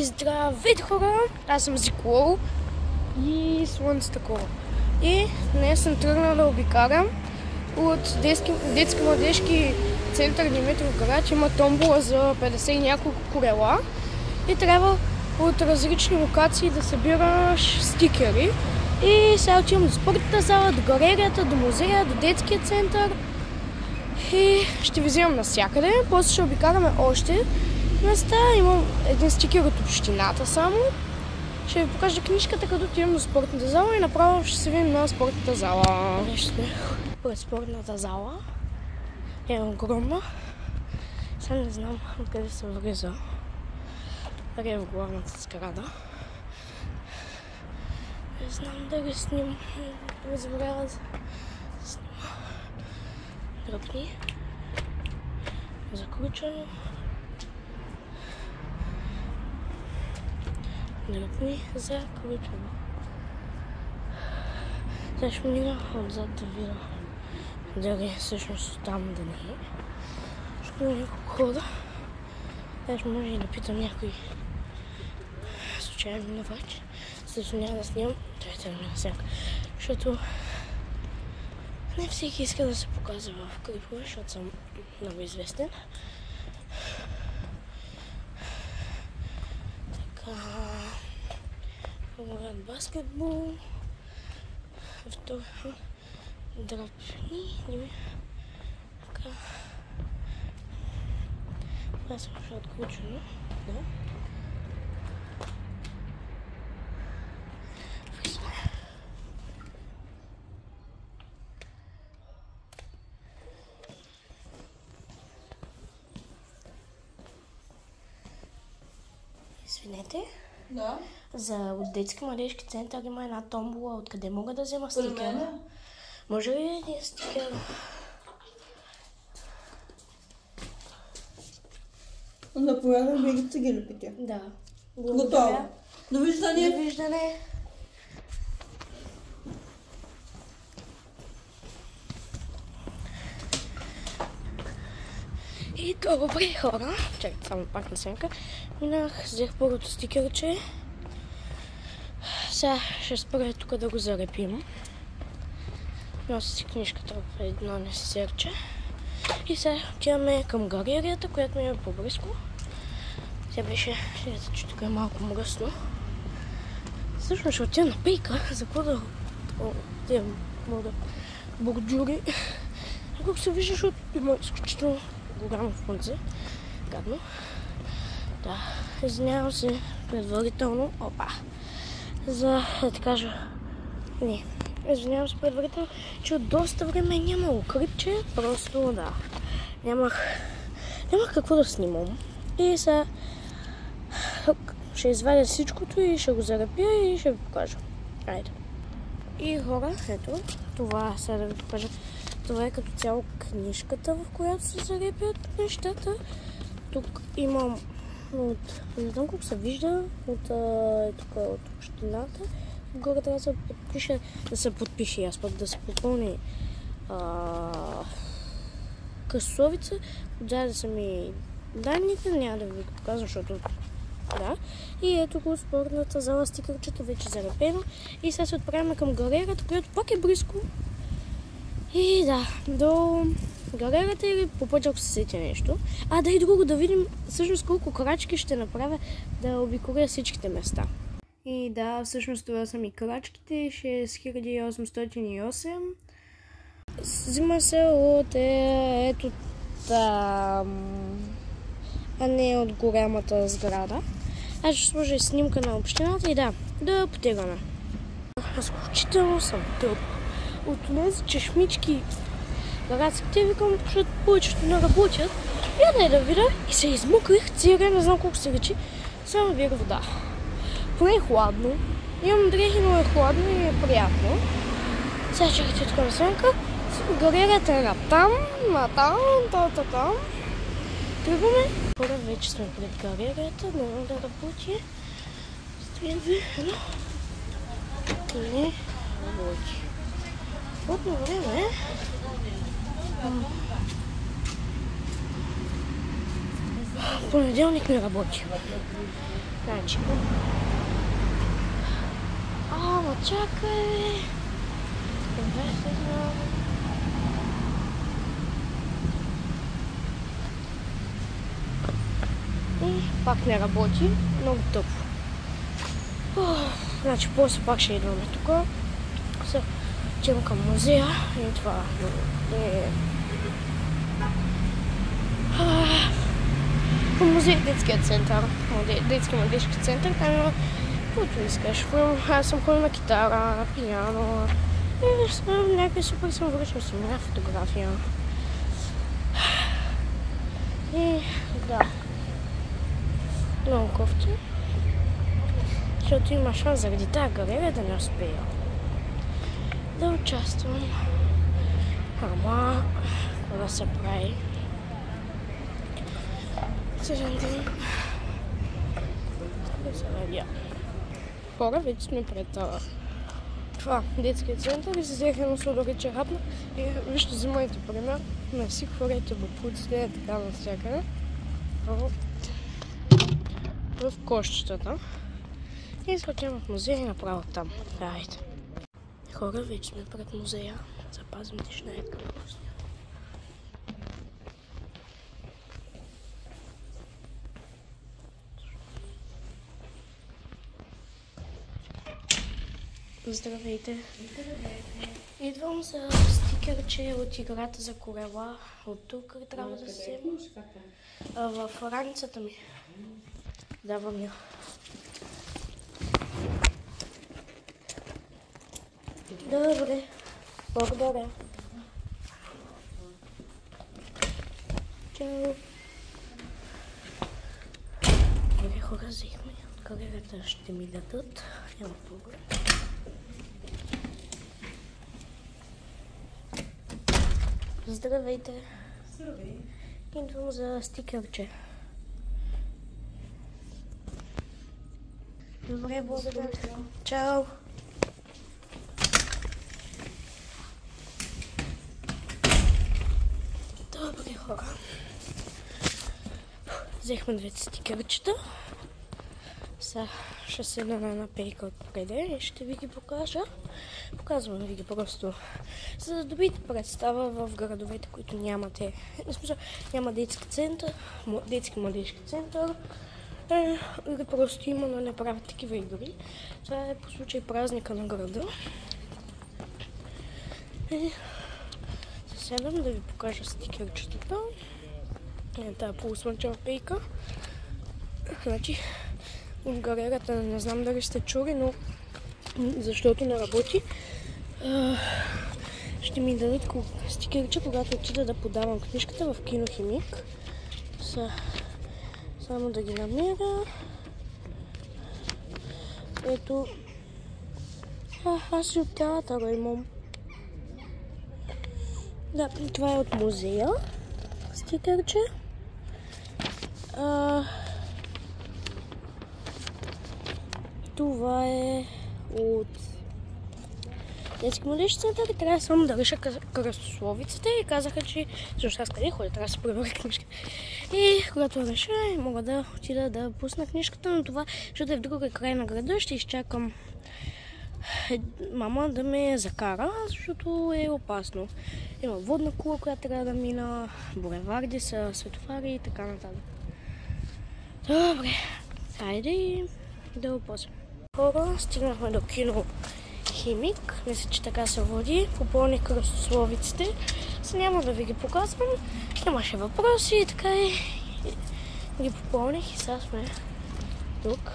Здравейте хора, аз съм Зиклоу и Слънце такова. И днес съм тръгнала да обикарам от детски младежки център Димитров град. Има томбола за 50 и няколко колела и трябва от различни локации да събираш стикери. И сега отивам до спортната зала, до галерията, до музея, до детския център и ще ви вземам навсякъде. После ще обикараме още места. Имам един стикер от общината само. Ще ви покажа книжката, като отивам до спортната зала и направо ще се видим на спортната зала. Нещо сме пред спортната зала. Е огромна. Сега не знам откъде се влиза. Дали е в главната сграда. Не знам дали снимам. Не забравя да снима. Дръпни. Заключено. Дръпни заключено. Сега ще мина отзад да видя дали всъщност там да не е. Ще има няколко хода. Даже може и да питам някой случайен минувач. Също няма да снимам. Трябва да мина всяка. Защото не всеки иска да се показва в клипове, защото съм много известен. Така, играят баскетбол. Второ, дръпни. Така. Това съм ще отключено. Да. Извинете. Да. От детски младежки център има една томбола, откъде мога да взема стикера. Може ли един стикер? Заповядам, вие сте ги лепите. Да. Готово. Довиждане. Довиждане. И добре хора. Чакайте само пак на снимка. Минах, взех първото стикерче. Сега ще спра тук да го залепим. Нося си книжката в едно несерче. И сега отиваме към галерията, която ми е по-близко. Тя беше, че тук е малко мръсно. Всъщност ще отида на пейка, за какво да отивам да борджури. Ако се вижда, защото има изключително голямо слънце. Гадно. Да, извинявам се предварително. Опа! За да кажа. Не. Извинявам се предварително, че от доста време нямало клипче. Просто да. Нямах какво да снимам. И сега ще извадя всичкото и ще го залепя и ще ви покажа. Айде. И хора, ето, това сега да ви покажа. Това е като цяло книжката, в която се залепят нещата. Тук имам не знам колко се вижда от общината. Горе трябва да се подпише, аз пък да се попълни късовица. Отзад да са ми данните, няма да ви го показвам, защото да. И ето го спортната зала, стикърчето вече залепено. И сега се отправяме към галерията, която пак е близко. И да, до галерията или по пътя, ако се сети нещо. Да и друго да видим всъщност колко крачки ще направя да обиколя всичките места. И да, всъщност това са ми крачките, 6808. Взима се от ето там, а не от голямата сграда. Аз ще сложа и снимка на общината и да потегаме. Изключително съм тъп. От тези чешмички градските, викам, защото повечето не работят. Я да видя и се измъкрих цира, не знам колко се речи, само бях вода. Поне е хладно. Имам дрехи, но е хладно и е приятно. Сега чакайте тук на сенка. Галерията е там. Тръгваме. Хора, вече сме пред галерията. Няма да работи. Стоя две, едно. Не работи. Плътно време е. Понеделник не работи. Значи. Ама чакай. Добре се знам. И пак не работи. Много тъпо. Значи после пак ще идваме тук. Се отивам към музея и това е... Към музей детския център. Детски младежки център. Там има каквото искаш. Аз съм ходил на китара, на пиано. И съм някакви супер съм връчил си моя фотография. И да. Много кофти. Защото има шанс заради тази галерия да не успея да участвам. Ама, какво да се прави? Съжен ден. И се радя. Хора, вече сме пред това детския център и се взех едно сладоре черапна. И вижте, взимайте пример. Не си хвърляйте бапуците, така навсякъде. В кошчетата. И отивам в музея и направо там. Давайте. Хора, вече сме пред музея. Запазвам тишина и така просто. Здравейте! Идвам за стикерче от играта за колела. От тук трябва да се в раницата ми. Давам я. Добре. Благодаря. Чао. Добре, хора, взехме. От галерията ще ми дадат. Няма проблем. Здравейте. Здравей. Идвам за стикерче. Добре, благодаря. Чао. Добре, хора. Взехме двете стикерчета. Сега ще седна на една пейка отпреде и ще ви ги покажа. Показвам ви ги просто, за да добиете представа в градовете, които нямате. Няма детски център, детски младежки център. Или просто има, но не правят такива игри. Това е по случай празника на града. Седам да ви покажа стикерчетата. Тая полуслънчева пейка. Значи, от галерията не знам дали сте чули, но защото не работи, ще ми дадат стикерче, когато отида да подавам книжката в Кинохимик. Само да ги намеря. Ето. Аз и от театъра имам. Да, това е от музея. Стикерче. Това е от детски младежки център и трябва само да реша кръстословиците и казаха, че защото аз къде ходя, трябва да се проверя книжка. И когато реша, мога да отида да пусна книжката, но това, защото е в друга край на града, ще изчакам мама да ме закара, защото е опасно. Има водна кула, която трябва да мина, булеварди са светофари и така нататък. Добре, хайде да опозим. Хора, стигнахме до Кинохимик, мисля, че така се води, попълних кръстословиците. Сега няма да ви ги показвам, имаше въпроси и така и ги попълних и сега сме тук.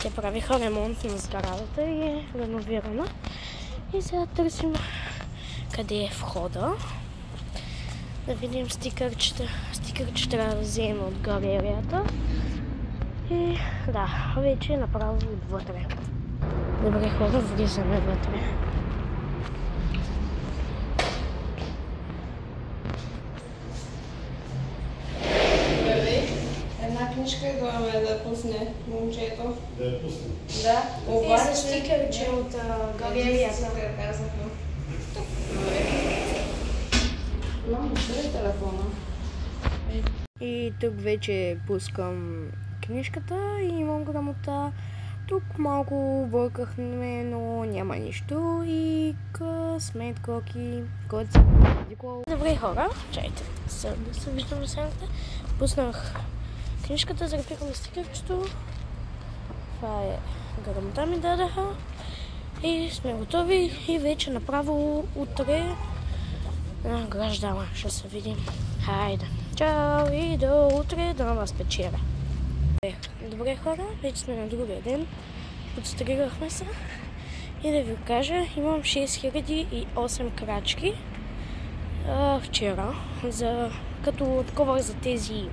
Те правиха ремонт на сградата и е реновирана. И сега търсим къде е входа. Да видим стикърчета. Стикърче трябва да вземем от галерията. И да, вече направо отвътре. Добре, хора, влизаме вътре. Една книжка идваме да пусне момчето. Да я пусне. Да, обаче... стикърче от галерията. Мамо, къде е телефона? И тук вече пускам книжката и имам грамота. Тук малко бъркахме, но няма нищо. И късмет, коки, коци. Добре хора, чайте да се виждаме сцената. Пуснах книжката, закрепихме стикерчето. Това е грамота ми дадаха. И сме готови и вече направо утре награждаваме. Ще се видим. Хайде! Чао и до утре да вас печеля. Добре хора, вече сме на другия ден. Подстригахме се и да ви кажа, имам 6008 крачки вчера, като такова за тези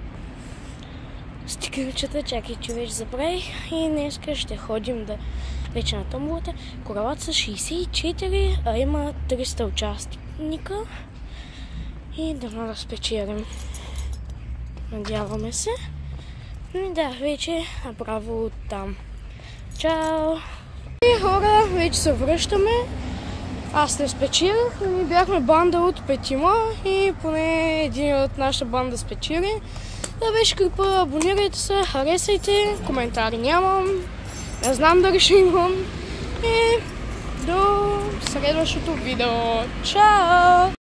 стикерчета, чакай, че вече забравих, и днеска ще ходим вече на тъмбулата. Коралът са 64, а има 300 участника и да спечелим. Надяваме се. И да, вече направо там. Чао! И хора, вече се връщаме. Аз не спечелих, но бяхме банда от 5 и поне един от нашата банда спечели. Да беше клипа, абонирайте се, харесайте, коментари нямам, не знам дали ще имам. И до следващото видео. Чао!